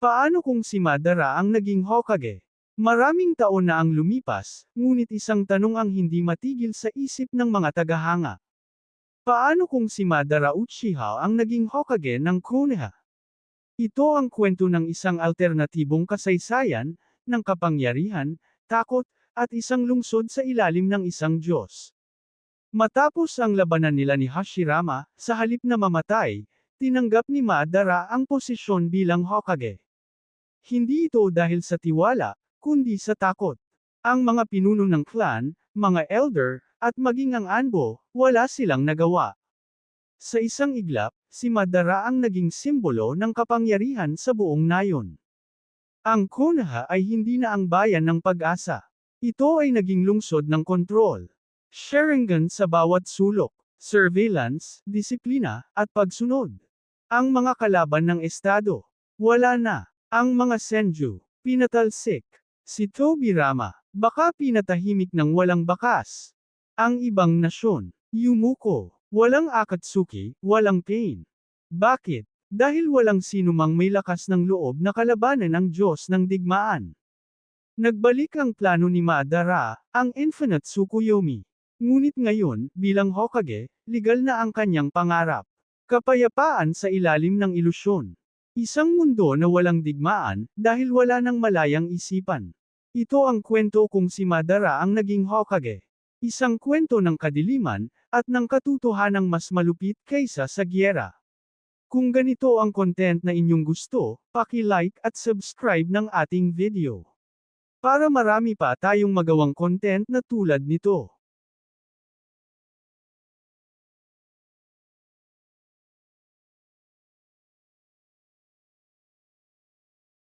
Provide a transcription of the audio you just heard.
Paano kung si Madara ang naging Hokage? Maraming taon na ang lumipas, ngunit isang tanong ang hindi matigil sa isip ng mga tagahanga. Paano kung si Madara Uchiha ang naging Hokage ng Konoha? Ito ang kwento ng isang alternatibong kasaysayan, ng kapangyarihan, takot, at isang lungsod sa ilalim ng isang Diyos. Matapos ang labanan nila ni Hashirama, sa halip na mamatay, tinanggap ni Madara ang posisyon bilang Hokage. Hindi ito dahil sa tiwala, kundi sa takot. Ang mga pinuno ng clan, mga elder, at maging ang Anbo, wala silang nagawa. Sa isang iglap, si Madara ang naging simbolo ng kapangyarihan sa buong nayon. Ang Konoha ay hindi na ang bayan ng pag-asa. Ito ay naging lungsod ng kontrol. Sharingan sa bawat sulok, surveillance, disiplina, at pagsunod. Ang mga kalaban ng estado, wala na. Ang mga senju, pinatalsik. Si Tobirama, baka pinatahimik ng walang bakas. Ang ibang nasyon, yumuko, walang Akatsuki, walang pain. Bakit? Dahil walang sinumang may lakas ng loob na kalabanan ang Diyos ng digmaan. Nagbalik ang plano ni Madara, ang Infinite Tsukuyomi. Ngunit ngayon, bilang Hokage, legal na ang kanyang pangarap. Kapayapaan sa ilalim ng ilusyon. Isang mundo na walang digmaan, dahil wala ng malayang isipan. Ito ang kwento kung si Madara ang naging Hokage. Isang kwento ng kadiliman, at ng katotohanang mas malupit kaysa sa giyera. Kung ganito ang content na inyong gusto, paki-like at subscribe ng ating video. Para marami pa tayong magawang content na tulad nito.